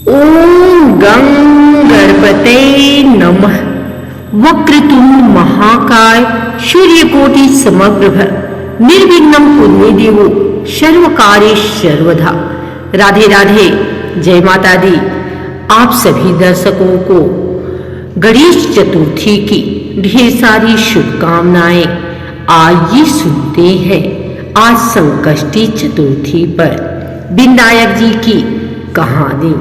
ओम गं गणपते नमः। वक्रतुंड महाकाय सूर्यकोटि समप्रभ निर्विघ्नं कुरु देवो सर्वकार्येषु सर्वदा। राधे राधे, जय माता दी। आप सभी दर्शकों को गणेश चतुर्थी की ढेर सारी शुभकामनाएं। आइए सुनते हैं आज संकष्टी चतुर्थी पर विनायक जी की कहानी।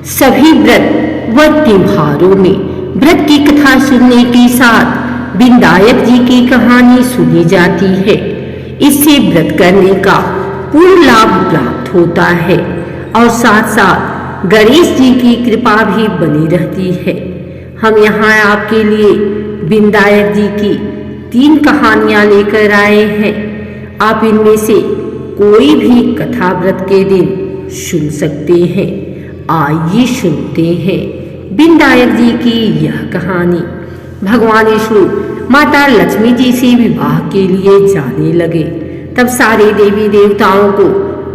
सभी व्रत व त्योहारों में व्रत की कथा सुनने के साथ विनायक जी की कहानी सुनी जाती है। इससे व्रत करने का पूर्ण लाभ प्राप्त होता है और साथ साथ गणेश जी की कृपा भी बनी रहती है। हम यहाँ आपके लिए विनायक जी की 3 कहानियां लेकर आए हैं। आप इनमें से कोई भी कथा व्रत के दिन सुन सकते हैं। आइए सुनते हैं विनायक जी की यह कहानी। भगवान विष्णु माता लक्ष्मी जी से विवाह के लिए जाने लगे। तब सारे देवी देवताओं को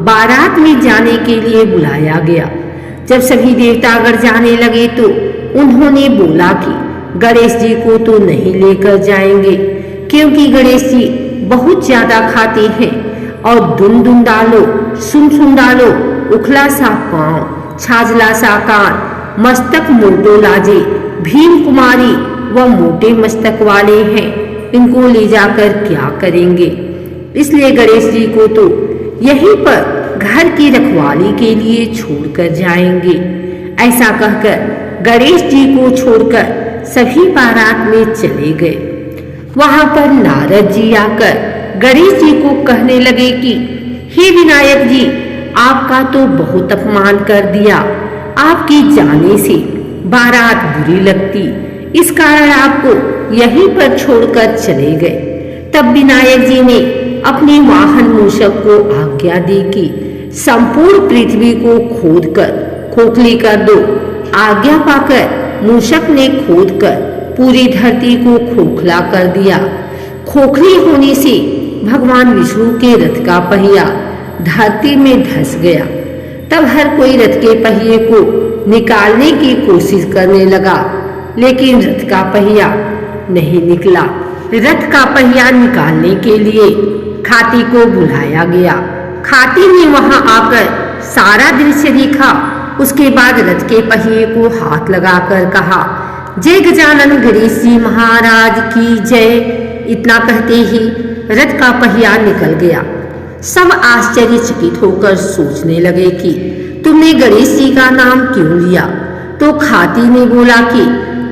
बारात में जाने के लिए बुलाया गया। जब सभी देवतागण जाने लगे तो उन्होंने बोला कि गणेश जी को तो नहीं लेकर जाएंगे, क्योंकि गणेश जी बहुत ज्यादा खाते हैं और दुन डालो, सुन डालो, उखला सा पांव, छाजला सा कान, मस्तक मोटो लाजे, भीम कुमारी व मोटे मस्तक वाले हैं। इनको ले जाकर क्या करेंगे? इसलिए गणेश जी को तो यहीं पर घर की रखवाली के लिए छोड़कर जाएंगे। ऐसा कहकर गणेश जी को छोड़कर सभी बारात में चले गए। वहां पर नारद जी आकर गणेश जी को कहने लगे कि हे विनायक जी, आपका तो बहुत अपमान कर दिया। आपके जाने से बारात बुरी लगती, इस कारण आपको यहीं पर छोड़कर चले गए। तब विनायक जी ने अपने वाहन मूषक को आज्ञा दी कि संपूर्ण पृथ्वी को खोदकर खोखली कर दो। आज्ञा पाकर मूषक ने खोदकर पूरी धरती को खोखला कर दिया। खोखली होने से भगवान विष्णु के रथ का पहिया धरती में धंस गया। तब हर कोई रथ के पहिए को निकालने की कोशिश करने लगा, लेकिन रथ का पहिया नहीं निकला। रथ का पहिया निकालने के लिए खाती को बुलाया गया। खाती ने वहां आकर सारा दृश्य देखा। उसके बाद रथ के पहिए को हाथ लगाकर कहा, जय गजानन गणेश जी महाराज की जय। इतना कहते ही रथ का पहिया निकल गया। सब आश्चर्यचकित होकर सोचने लगे कि तुमने गणेश जी का नाम क्यों लिया? तो खाती ने बोला कि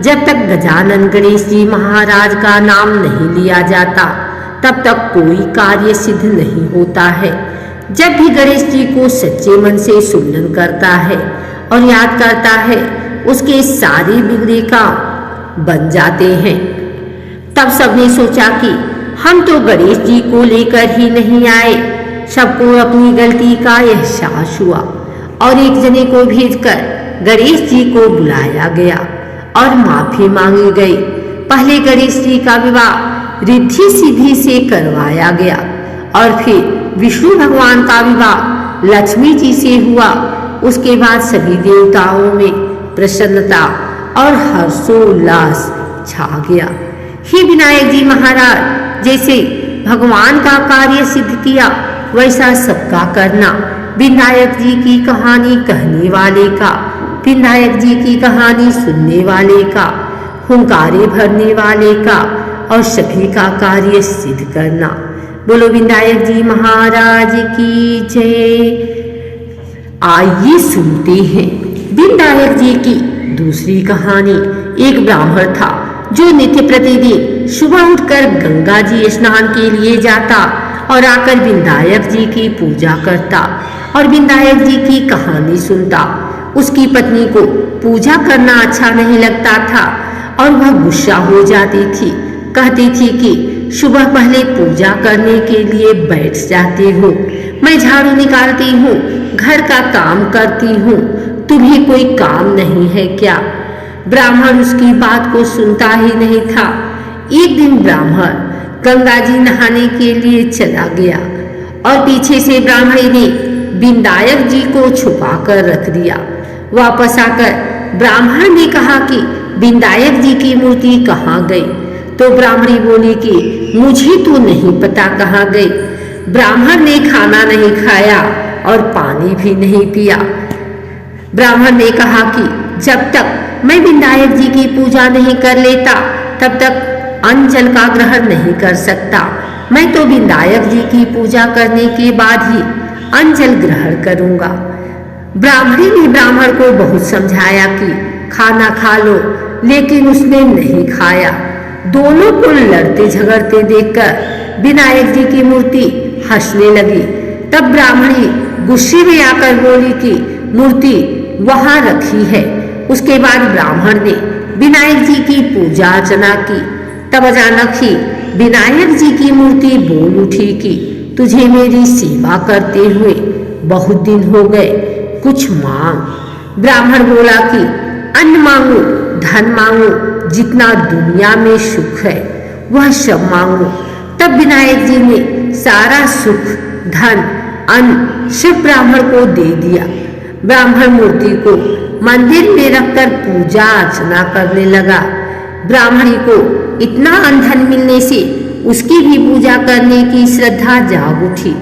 जब तक गजानन गणेश जी महाराज का नाम नहीं लिया जाता तब तक कोई कार्य सिद्ध नहीं होता है। जब भी गणेश जी को सच्चे मन से सुमिरन करता है और याद करता है, उसके सारे बिगड़े काम बन जाते हैं। तब सबने सोचा कि हम तो गणेश जी को लेकर ही नहीं आए। सबको अपनी गलती का एहसास हुआ और एक जने को भेजकर गणेश जी को बुलाया गया और माफी मांगी गई। पहले गणेश जी का विवाह रिद्धि सिद्धि से करवाया गया और फिर विष्णु भगवान का विवाह लक्ष्मी जी से हुआ। उसके बाद सभी देवताओं में प्रसन्नता और हर्षोल्लास छा गया। हे विनायक जी महाराज, जैसे भगवान का कार्य सिद्ध किया वैसा सबका करना। विनायक जी की कहानी कहने वाले का, विनायक जी की कहानी सुनने वाले का, हुंकारे भरने वाले का और सभी का कार्य सिद्ध करना। बोलो विनायक जी महाराज की जय। आइए सुनते हैं विनायक जी की दूसरी कहानी। एक ब्राह्मण था जो नित्य प्रतिदिन सुबह उठकर गंगा जी स्नान के लिए जाता और आकर विनायक जी की पूजा करता और विनायक जी की कहानी सुनता। उसकी पत्नी को पूजा करना अच्छा नहीं लगता था और वह गुस्सा हो जाती थी। कहती थी कि सुबह पहले पूजा करने के लिए बैठ जाती हो, मैं झाड़ू निकालती हूँ, घर का काम करती हूँ, तुम्हें कोई काम नहीं है क्या? ब्राह्मण उसकी बात को सुनता ही नहीं था। एक दिन ब्राह्मण गंगा जी नहाने के लिए चला गया और पीछे से ब्राह्मणी ने विनायक जी को छुपाकर रख दिया। वापस आकर ब्राह्मण ने कहा कि विनायक जी की मूर्ति कहाँ गई? तो ब्राह्मणी बोली कि मुझे तो नहीं पता कहाँ गई। ब्राह्मण ने खाना नहीं खाया और पानी भी नहीं पिया। ब्राह्मण ने कहा कि जब तक मैं विनायक जी की पूजा नहीं कर लेता तब तक अन्न जल का ग्रहण नहीं कर सकता। मैं तो विनायक जी की पूजा करने के बाद ही अन्न जल ग्रहण करूंगा। ब्राह्मणी ने ब्राह्मण को बहुत समझाया कि खाना खा लो, लेकिन उसने नहीं खाया। दोनों को लड़ते झगड़ते देखकर विनायक जी की मूर्ति हंसने लगी। तब ब्राह्मणी गुस्से में आकर बोली कि मूर्ति वहां रखी है। उसके बाद ब्राह्मण ने विनायक जी की पूजा अर्चना की। तब अचानक ही विनायक जी की मूर्ति बोल उठी कि तुझे मेरी सेवा करते हुए बहुत दिन हो गए, कुछ मांग। ब्राह्मण बोला कि अन्न मांगो, धन मांगो, जितना दुनिया में सुख है वह सब मांगो। तब विनायक जी ने सारा सुख, धन, अन्न सब ब्राह्मण को दे दिया। ब्राह्मण मूर्ति को मंदिर में रखकर पूजा अर्चना करने लगा। ब्राह्मणी को इतना धन मिलने से उसकी भी पूजा करने की श्रद्धा जाग उठी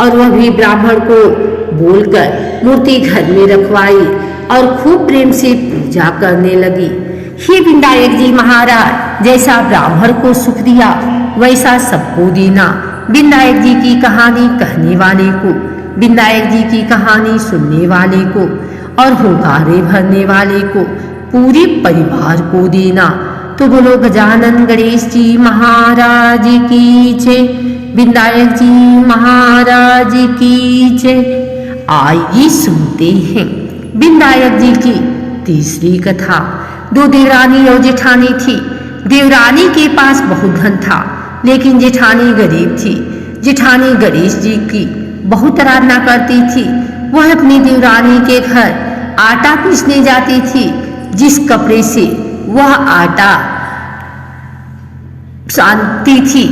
और वह भी ब्राह्मण को बोलकर मूर्ति घर में रखवाई और खूब प्रेम से पूजा करने लगी। हे विनायक जी महाराज, जैसा ब्राह्मण को सुख दिया वैसा सबको देना। विनायक जी की कहानी कहने वाले को, विनायक जी की कहानी सुनने वाले को और हुंकारे भरने वाले को, पूरे परिवार को देना। तो बोलो गजानन गणेश जी महाराज की जय, विनायक जी महाराज की जय। आइए सुनते हैं विनायक जी की तीसरी कथा। दो देवरानी और जेठानी थी। देवरानी के पास बहुत धन था, लेकिन जेठानी गरीब थी। जेठानी गणेश जी की बहुत आराधना करती थी। वह अपनी देवरानी के घर आटा पीसने जाती थी। जिस कपड़े से वह आटा सानती थी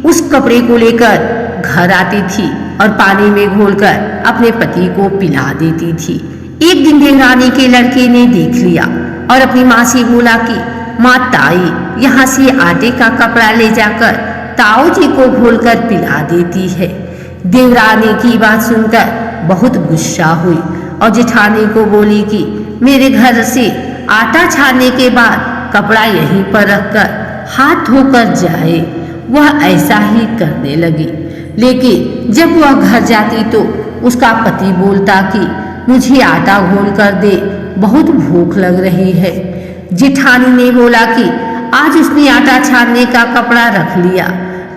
उस कपड़े को लेकर घर आती थी और पानी में घोलकर अपने पति को पिला देती थी। एक दिन देवरानी के लड़के ने देख लिया और अपनी माँ से बोला कि माँ ताई, यहाँ से आटे का कपड़ा ले जाकर ताऊ जी को घोलकर पिला देती है। देवरानी की बात सुनकर बहुत गुस्सा हुई और जेठानी को बोली कि मेरे घर से आटा छानने के बाद कपड़ा यहीं पर रखकर हाथ धोकर जाए। वह ऐसा ही करने लगी, लेकिन जब वह घर जाती तो उसका पति बोलता कि मुझे आटा घोल कर दे, बहुत भूख लग रही है। जेठानी ने बोला कि आज उसने आटा छानने का कपड़ा रख लिया।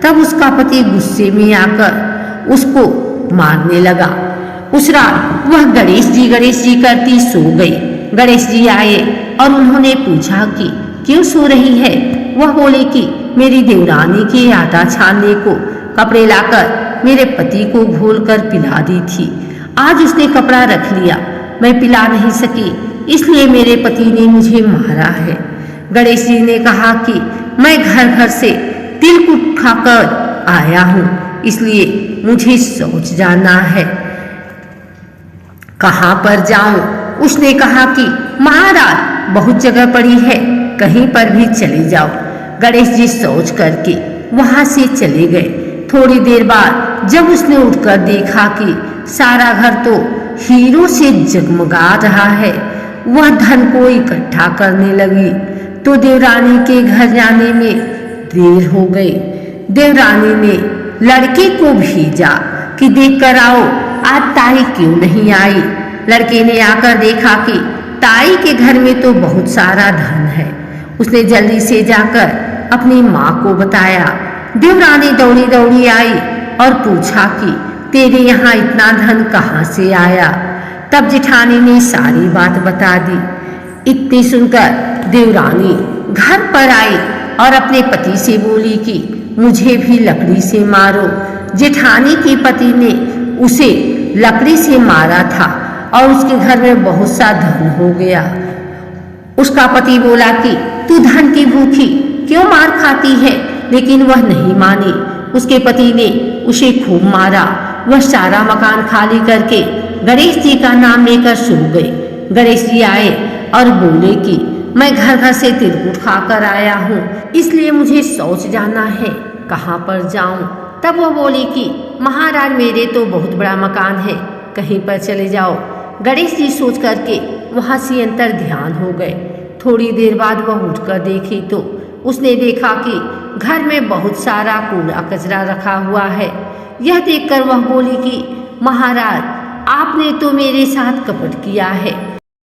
तब उसका पति गुस्से में आकर उसको मारने लगा। उस रात वह गणेश जी करती सो गई। गणेश जी आए और उन्होंने पूछा कि क्यों सो रही है। वह बोले कि मेरी देवरानी के आटा छानने को कपड़े लाकर मेरे पति को घोल कर पिला दी थी। आज उसने कपड़ा रख लिया, मैं पिला नहीं सकी, इसलिए मेरे पति ने मुझे मारा है। गणेश जी ने कहा कि मैं घर घर से तिलकुट खाकर आया हूँ, इसलिए मुझे शौच जाना है। कहाँ पर जाऊं? उसने कहा कि महाराज बहुत जगह पड़ी है, कहीं पर भी चले जाओ। गणेश जी सोच करके वहां से चले गए। थोड़ी देर बाद जब उसने उठकर देखा कि सारा घर तो हीरों से जगमगा रहा है, वह धन को इकट्ठा करने लगी। तो देवरानी के घर जाने में देर हो गई। देवरानी ने लड़के को भेजा कि देख कर आओ आज ताई क्यों नहीं आई। लड़के ने आकर देखा कि ताई के घर में तो बहुत सारा धन है। उसने जल्दी से जाकर अपनी माँ को बताया। देवरानी दौड़ी दौड़ी आई और पूछा कि तेरे यहाँ इतना धन कहाँ से आया। तब जेठानी ने सारी बात बता दी। इतनी सुनकर देवरानी घर पर आई और अपने पति से बोली कि मुझे भी लकड़ी से मारो। जेठानी के पति ने उसे लकड़ी से मारा था और उसके घर में बहुत सा धन हो गया। उसका पति बोला कि तू धन की भूखी क्यों मार खाती है, लेकिन वह नहीं मानी। उसके पति ने उसे खूब मारा। वह सारा मकान खाली करके गणेश जी का नाम लेकर सो गई। गणेश जी आए और बोले कि मैं घर से तिलकुट खाकर आया हूँ, इसलिए मुझे शौच जाना है, कहाँ पर जाऊँ। तब वो बोली कि महाराज मेरे तो बहुत बड़ा मकान है, कहीं पर चले जाओ। गणेश जी सोच करके वहाँ से अंतर ध्यान हो गए। थोड़ी देर बाद वह उठकर देखी तो उसने देखा कि घर में बहुत सारा कूड़ा कचरा रखा हुआ है। यह देखकर वह बोली कि महाराज आपने तो मेरे साथ कपट किया है,